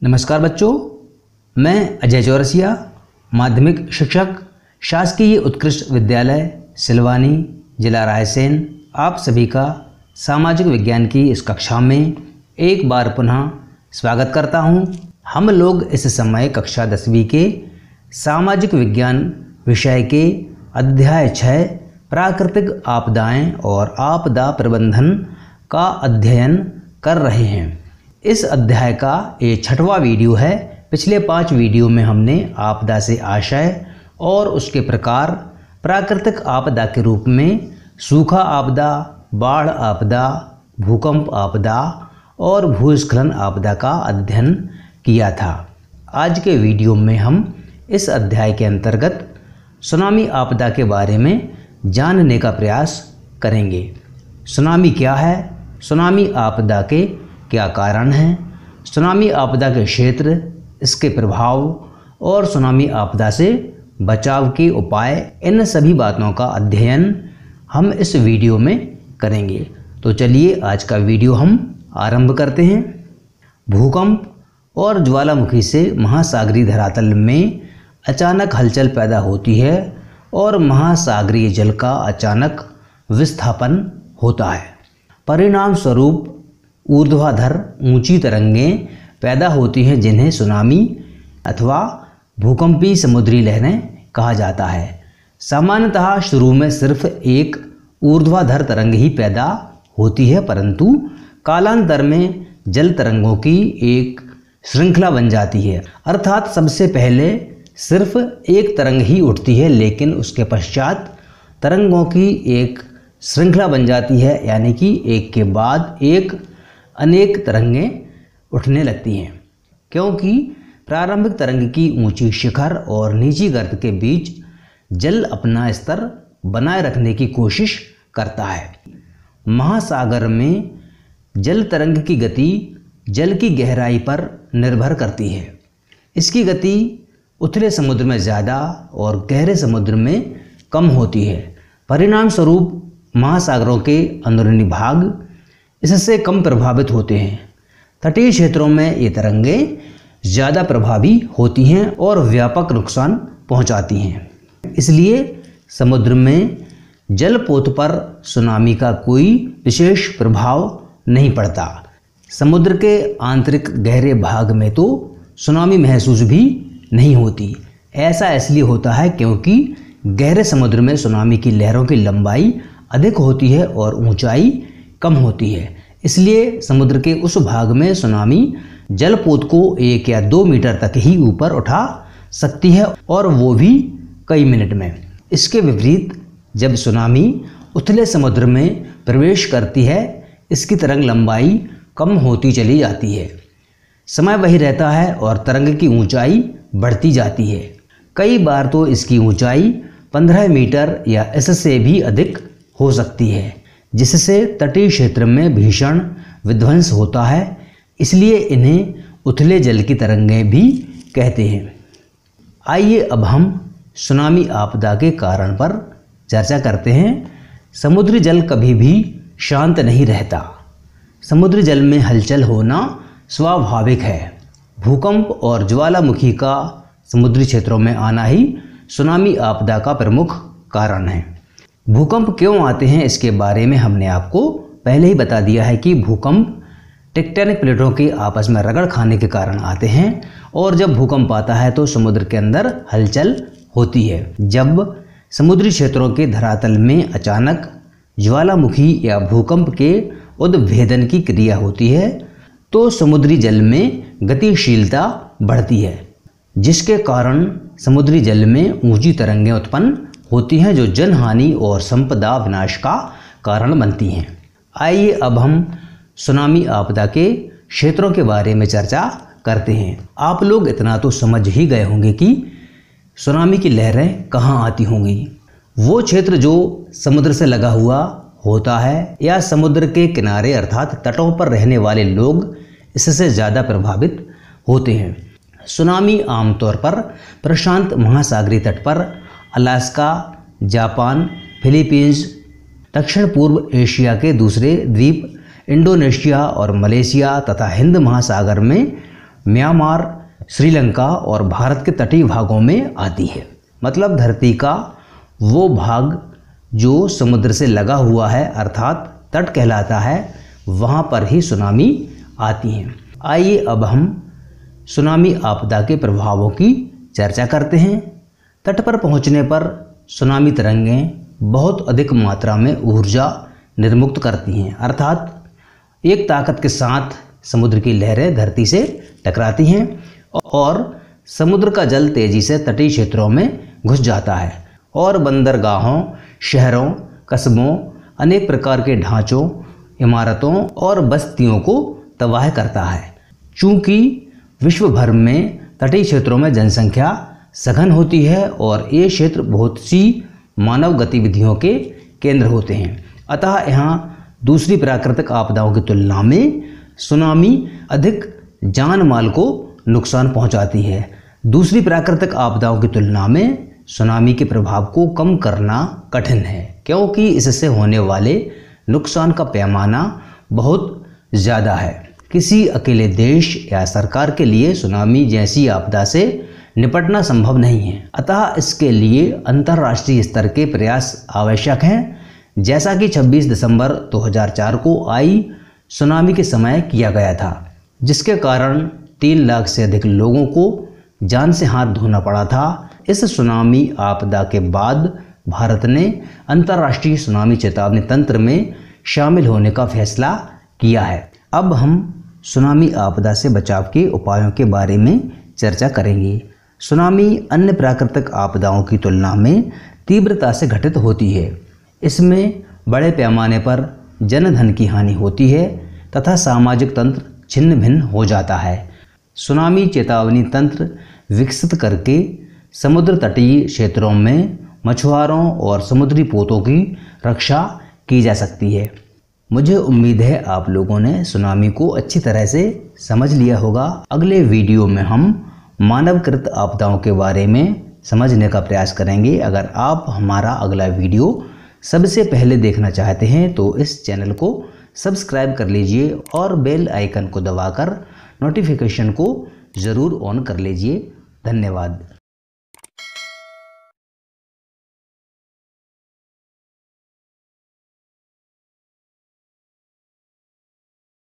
नमस्कार बच्चों, मैं अजय चौरसिया, माध्यमिक शिक्षक, शासकीय उत्कृष्ट विद्यालय सिलवानी, जिला रायसेन, आप सभी का सामाजिक विज्ञान की इस कक्षा में एक बार पुनः स्वागत करता हूं। हम लोग इस समय कक्षा 10वीं के सामाजिक विज्ञान विषय के अध्याय 6 प्राकृतिक आपदाएं और आपदा प्रबंधन का अध्ययन कर रहे हैं। इस अध्याय का ये 6वां वीडियो है। पिछले 5 वीडियो में हमने आपदा से आशय और उसके प्रकार, प्राकृतिक आपदा के रूप में सूखा आपदा, बाढ़ आपदा, भूकंप आपदा और भूस्खलन आपदा का अध्ययन किया था। आज के वीडियो में हम इस अध्याय के अंतर्गत सुनामी आपदा के बारे में जानने का प्रयास करेंगे। सुनामी क्या है, सुनामी आपदा के क्या कारण हैं, सुनामी आपदा के क्षेत्र, इसके प्रभाव और सुनामी आपदा से बचाव के उपाय, इन सभी बातों का अध्ययन हम इस वीडियो में करेंगे। तो चलिए आज का वीडियो हम आरंभ करते हैं। भूकंप और ज्वालामुखी से महासागरीय धरातल में अचानक हलचल पैदा होती है और महासागरीय जल का अचानक विस्थापन होता है। परिणाम स्वरूप ऊर्ध्वाधर ऊंची तरंगें पैदा होती हैं, जिन्हें सुनामी अथवा भूकंपीय समुद्री लहरें कहा जाता है। सामान्यतः शुरू में सिर्फ एक ऊर्ध्वाधर तरंग ही पैदा होती है, परंतु कालांतर में जल तरंगों की एक श्रृंखला बन जाती है। अर्थात सबसे पहले सिर्फ एक तरंग ही उठती है, लेकिन उसके पश्चात तरंगों की एक श्रृंखला बन जाती है, यानी कि एक के बाद एक अनेक तरंगें उठने लगती हैं। क्योंकि प्रारंभिक तरंग की ऊंची शिखर और निची गर्त के बीच जल अपना स्तर बनाए रखने की कोशिश करता है। महासागर में जल तरंग की गति जल की गहराई पर निर्भर करती है। इसकी गति उथले समुद्र में ज़्यादा और गहरे समुद्र में कम होती है। परिणाम स्वरूप महासागरों के अंदरूनी भाग इससे कम प्रभावित होते हैं। तटीय क्षेत्रों में ये तरंगें ज़्यादा प्रभावी होती हैं और व्यापक नुकसान पहुंचाती हैं। इसलिए समुद्र में जलपोत पर सुनामी का कोई विशेष प्रभाव नहीं पड़ता। समुद्र के आंतरिक गहरे भाग में तो सुनामी महसूस भी नहीं होती। ऐसा इसलिए होता है क्योंकि गहरे समुद्र में सुनामी की लहरों की लंबाई अधिक होती है और ऊंचाई कम होती है। इसलिए समुद्र के उस भाग में सुनामी जलपोत को 1 या 2 मीटर तक ही ऊपर उठा सकती है, और वो भी कई मिनट में। इसके विपरीत जब सुनामी उथले समुद्र में प्रवेश करती है, इसकी तरंग लंबाई कम होती चली जाती है। समय वही रहता है और तरंग की ऊंचाई बढ़ती जाती है। कई बार तो इसकी ऊंचाई 15 मीटर या इससे भी अधिक हो सकती है, जिससे तटीय क्षेत्र में भीषण विध्वंस होता है। इसलिए इन्हें उथले जल की तरंगें भी कहते हैं। आइए अब हम सुनामी आपदा के कारण पर चर्चा करते हैं। समुद्री जल कभी भी शांत नहीं रहता। समुद्री जल में हलचल होना स्वाभाविक है। भूकंप और ज्वालामुखी का समुद्री क्षेत्रों में आना ही सुनामी आपदा का प्रमुख कारण है। भूकंप क्यों आते हैं, इसके बारे में हमने आपको पहले ही बता दिया है कि भूकंप टेक्टोनिक प्लेटों के आपस में रगड़ खाने के कारण आते हैं, और जब भूकंप आता है तो समुद्र के अंदर हलचल होती है। जब समुद्री क्षेत्रों के धरातल में अचानक ज्वालामुखी या भूकंप के उद्भेदन की क्रिया होती है, तो समुद्री जल में गतिशीलता बढ़ती है, जिसके कारण समुद्री जल में ऊंची तरंगें उत्पन्न होती हैं, जो जनहानि और संपदा विनाश का कारण बनती हैं। आइए अब हम सुनामी आपदा के क्षेत्रों के बारे में चर्चा करते हैं। आप लोग इतना तो समझ ही गए होंगे कि सुनामी की लहरें कहाँ आती होंगी। वो क्षेत्र जो समुद्र से लगा हुआ होता है या समुद्र के किनारे अर्थात तटों पर रहने वाले लोग इससे ज़्यादा प्रभावित होते हैं। सुनामी आमतौर पर प्रशांत महासागरीय तट पर अलास्का, जापान, फिलीपींस, दक्षिण पूर्व एशिया के दूसरे द्वीप, इंडोनेशिया और मलेशिया तथा हिंद महासागर में म्यांमार, श्रीलंका और भारत के तटीय भागों में आती है। मतलब धरती का वो भाग जो समुद्र से लगा हुआ है अर्थात तट कहलाता है, वहाँ पर ही सुनामी आती हैं। आइए अब हम सुनामी आपदा के प्रभावों की चर्चा करते हैं। तट पर पहुँचने पर सुनामी तरंगें बहुत अधिक मात्रा में ऊर्जा निर्मुक्त करती हैं, अर्थात एक ताकत के साथ समुद्र की लहरें धरती से टकराती हैं और समुद्र का जल तेजी से तटीय क्षेत्रों में घुस जाता है और बंदरगाहों, शहरों, कस्बों, अनेक प्रकार के ढांचों, इमारतों और बस्तियों को तबाह करता है। चूँकि विश्व भर में तटीय क्षेत्रों में जनसंख्या सघन होती है और ये क्षेत्र बहुत सी मानव गतिविधियों के केंद्र होते हैं, अतः यहाँ दूसरी प्राकृतिक आपदाओं की तुलना में सुनामी अधिक जान माल को नुकसान पहुँचाती है। दूसरी प्राकृतिक आपदाओं की तुलना में सुनामी के प्रभाव को कम करना कठिन है, क्योंकि इससे होने वाले नुकसान का पैमाना बहुत ज़्यादा है। किसी अकेले देश या सरकार के लिए सुनामी जैसी आपदा से निपटना संभव नहीं है, अतः इसके लिए अंतर्राष्ट्रीय स्तर के प्रयास आवश्यक हैं, जैसा कि 26 दिसंबर 2004 को आई सुनामी के समय किया गया था, जिसके कारण 3 लाख से अधिक लोगों को जान से हाथ धोना पड़ा था। इस सुनामी आपदा के बाद भारत ने अंतर्राष्ट्रीय सुनामी चेतावनी तंत्र में शामिल होने का फैसला किया है। अब हम सुनामी आपदा से बचाव के उपायों के बारे में चर्चा करेंगे। सुनामी अन्य प्राकृतिक आपदाओं की तुलना में तीव्रता से घटित होती है। इसमें बड़े पैमाने पर जन धन की हानि होती है तथा सामाजिक तंत्र छिन्न भिन्न हो जाता है। सुनामी चेतावनी तंत्र विकसित करके समुद्र तटीय क्षेत्रों में मछुआरों और समुद्री पोतों की रक्षा की जा सकती है। मुझे उम्मीद है आप लोगों ने सुनामी को अच्छी तरह से समझ लिया होगा। अगले वीडियो में हम मानवकृत आपदाओं के बारे में समझने का प्रयास करेंगे। अगर आप हमारा अगला वीडियो सबसे पहले देखना चाहते हैं तो इस चैनल को सब्सक्राइब कर लीजिए और बेल आइकन को दबाकर नोटिफिकेशन को ज़रूर ऑन कर लीजिए। धन्यवाद।